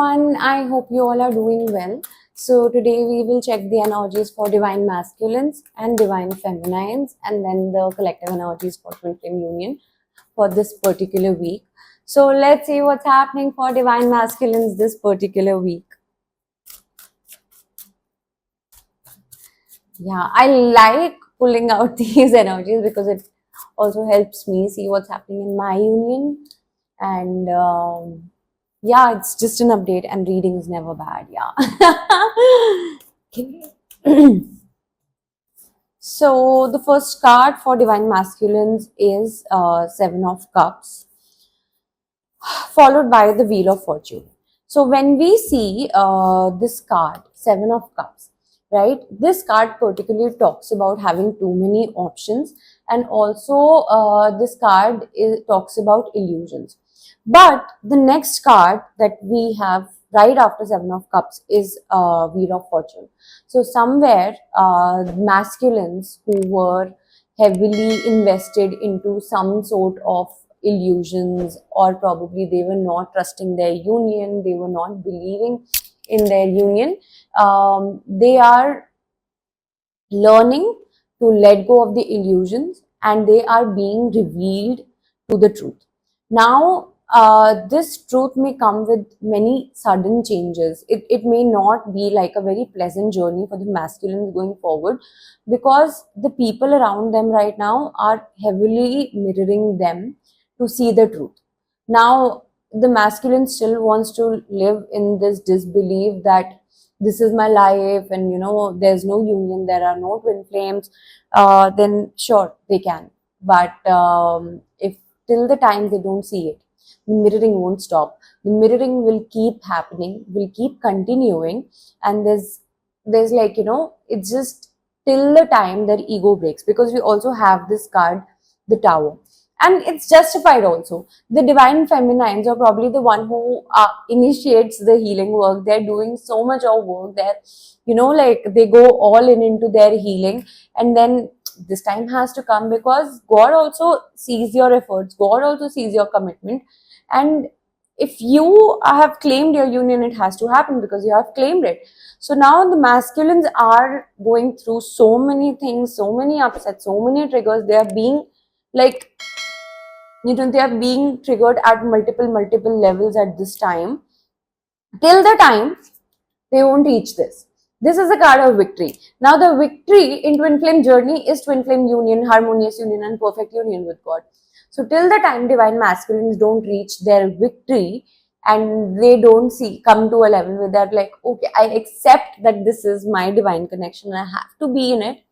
everyone, I hope you all are doing well. So today we will check the energies for divine masculines and divine feminines, and then the collective energies for twin flame union for this particular week. So let's see what's happening for divine masculines this particular week. Yeah, I like pulling out these energies because it also helps me see what's happening in my union. And yeah, it's just an update, and reading is never bad. Yeah. So the first card for divine masculines is Seven of Cups, followed by the Wheel of Fortune. So when we see this card, Seven of Cups, right, this card particularly talks about having too many options, and also this card talks about illusions. But the next card that we have right after Seven of Cups is Wheel of Fortune. So somewhere masculines who were heavily invested into some sort of illusions, or probably they were not trusting their union, they were not believing in their union, they are learning to let go of the illusions, and they are being revealed to the truth. Now, this truth may come with many sudden changes. It may not be like a very pleasant journey for the masculines going forward, because the people around them right now are heavily mirroring them to see the truth. Now, the masculine still wants to live in this disbelief that this is my life, and there's no union, there are no twin flames. Then sure, they can. But if till the time they don't see it, the mirroring won't stop. The mirroring will keep happening, will keep continuing, and there's like, it's just till the time their ego breaks. Because we also have this card, the Tower, and it's justified also. The divine feminines are probably the one who initiates the healing work. They're doing so much of work there, like they go all in into their healing. And then this time has to come, because God also sees your efforts, God also sees your commitment. And if you have claimed your union, it has to happen because you have claimed it. So now the masculines are going through so many things, so many upsets, so many triggers. They are being like, they are being triggered at multiple levels at this time. Till the time they won't reach this is a card of victory. Now the victory in twin flame journey is twin flame union, harmonious union, and perfect union with God. So till the time divine masculines don't reach their victory, and they don't come to a level where they're like, okay, I accept that this is my divine connection, I have to be in it,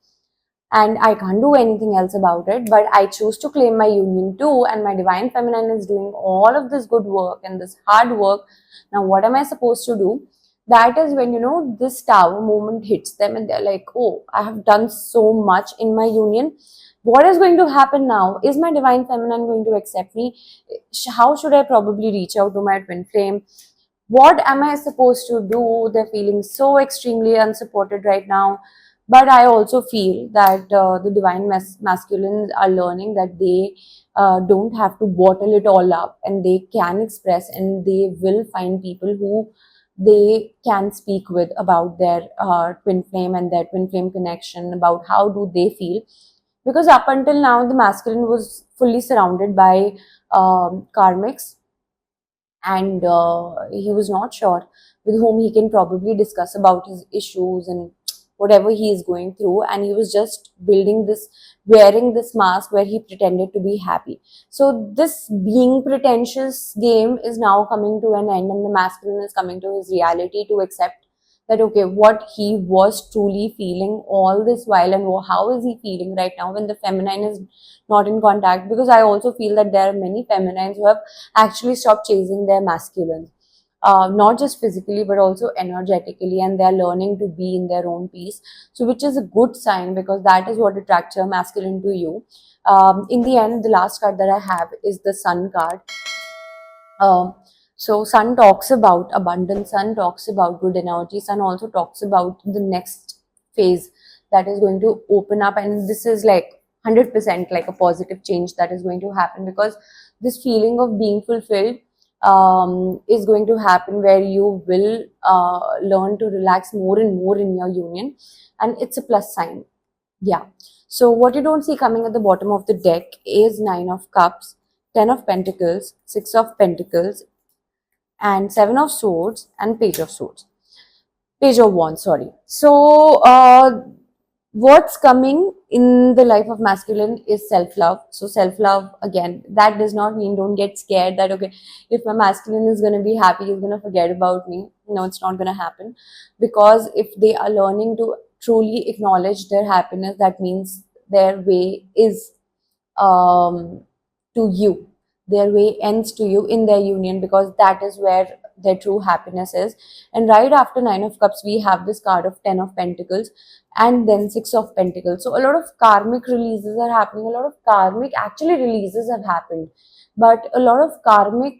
and I can't do anything else about it, but I choose to claim my union too, and my divine feminine is doing all of this good work and this hard work. Now what am I supposed to do? That is when, this Tower moment hits them, and they're like, oh, I have done so much in my union. What is going to happen now? Is my divine feminine going to accept me? How should I probably reach out to my twin flame? What am I supposed to do? They're feeling so extremely unsupported right now. But I also feel that the divine masculines are learning that they don't have to bottle it all up, and they can express, and they will find people who they can speak with about their twin flame and their twin flame connection, about how do they feel. Because up until now, the masculine was fully surrounded by karmics, and he was not sure with whom he can probably discuss about his issues and whatever he is going through, and he was just wearing this mask where he pretended to be happy. So this being pretentious game is now coming to an end, and the masculine is coming to his reality to accept that, okay, what he was truly feeling all this while, and how is he feeling right now when the feminine is not in contact. Because I also feel that there are many feminines who have actually stopped chasing their masculine, not just physically but also energetically, and they're learning to be in their own peace. So which is a good sign, because that is what attracts your masculine to you. In the end, the last card that I have is the Sun card. So Sun talks about abundance, Sun talks about good energy, Sun also talks about the next phase that is going to open up, and this is like 100% like a positive change that is going to happen, because this feeling of being fulfilled is going to happen, where you will learn to relax more and more in your union, and it's a plus sign. Yeah. So what you don't see coming at the bottom of the deck is Nine of Cups, Ten of Pentacles, Six of Pentacles, and Seven of Swords, and Page of Swords. Page of Wands, sorry. So what's coming in the life of masculine is self-love. So self-love, again, that does not mean don't get scared that, okay, if my masculine is going to be happy, he's going to forget about me. No, it's not going to happen. Because if they are learning to truly acknowledge their happiness, that means their way is um, to you. Their way ends to you in their union, because that is where their true happiness is. And right after Nine of Cups, we have this card of Ten of Pentacles, and then Six of Pentacles. So a lot of karmic releases are happening. A lot of karmic actually releases have happened, but a lot of karmic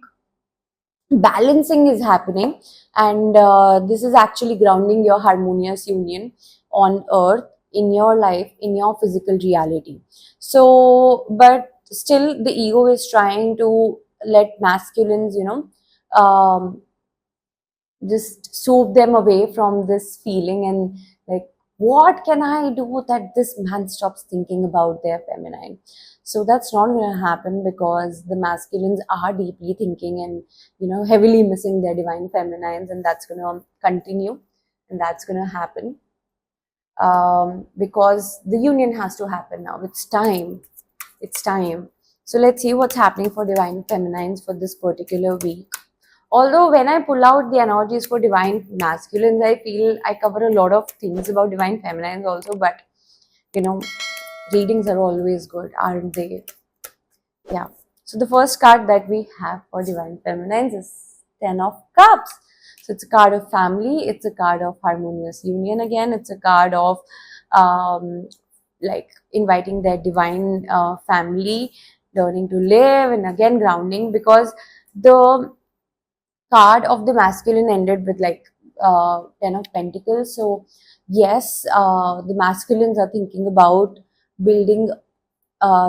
balancing is happening, and this is actually grounding your harmonious union on earth, in your life, in your physical reality. So but still the ego is trying to let masculines, just soothe them away from this feeling, and like, what can I do that this man stops thinking about their feminine? So that's not going to happen, because the masculines are deeply thinking and heavily missing their divine feminines, and that's going to continue, and that's going to happen, because the union has to happen now. It's time. It's time. So let's see what's happening for divine feminines for this particular week. Although when I pull out the energies for divine masculines, I feel I cover a lot of things about divine feminines also, but readings are always good, aren't they? Yeah. So the first card that we have for divine feminines is Ten of Cups. So it's a card of family, it's a card of harmonious union again, it's a card of like inviting their divine family, learning to live, and again grounding, because the card of the masculine ended with like Ten of Pentacles. So yes, the masculines are thinking about building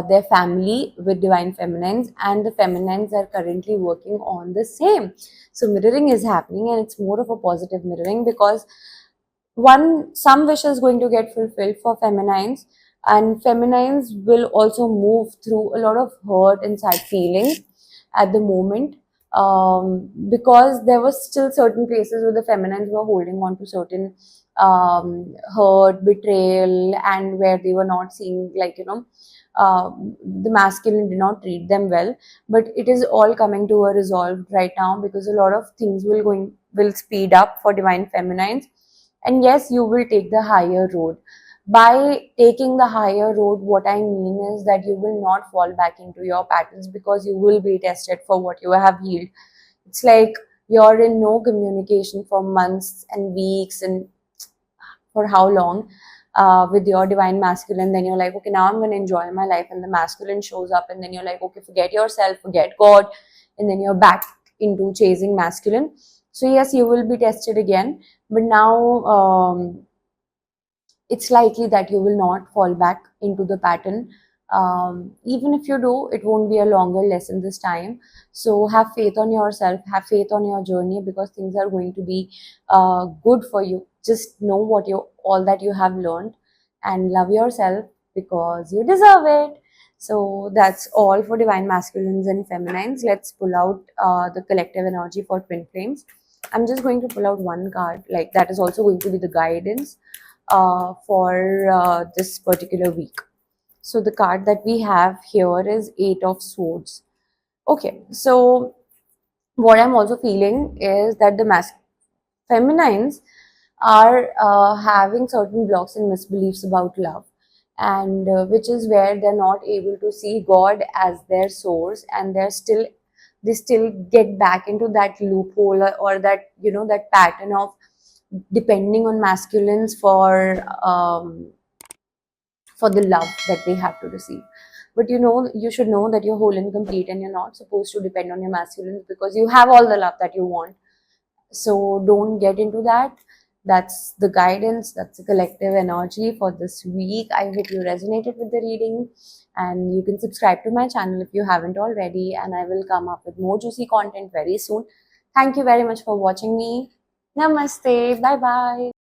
their family with divine feminines, and the feminines are currently working on the same. So mirroring is happening, and it's more of a positive mirroring, because some wish is going to get fulfilled for feminines, and feminines will also move through a lot of hurt and sad feelings at the moment, because there was still certain places where the feminines were holding on to certain hurt, betrayal, and where they were not seeing, like, the masculine did not treat them well. But it is all coming to a resolve right now, because a lot of things will speed up for divine feminines. And yes, you will take the higher road. By taking the higher road, what I mean is that you will not fall back into your patterns, because you will be tested for what you have healed. It's like you're in no communication for months and weeks, and for how long, with your divine masculine. Then you're like, okay, now I'm going to enjoy my life, and the masculine shows up, and then you're like, okay, forget yourself, forget God, and then you're back into chasing masculine. So yes, you will be tested again, but now it's likely that you will not fall back into the pattern. Even if you do, it won't be a longer lesson this time. So have faith on yourself, have faith on your journey, because things are going to be good for you. Just know all that you have learned, and love yourself, because you deserve it. So that's all for divine masculines and feminines. Let's pull out the collective energy for twin flames. I'm just going to pull out one card, like that is also going to be the guidance for this particular week. So the card that we have here is Eight of Swords. Okay, so what I'm also feeling is that the feminines are having certain blocks and misbeliefs about love, and which is where they're not able to see God as their source, and they still get back into that loophole, or that that pattern of depending on masculines for the love that they have to receive. But you should know that you're whole and complete, and you're not supposed to depend on your masculines, because you have all the love that you want. So don't get into that. That's the guidance, that's the collective energy for this week. I hope you resonated with the reading, and you can subscribe to my channel if you haven't already, and I will come up with more juicy content very soon. Thank you very much for watching me. Namaste. Bye bye.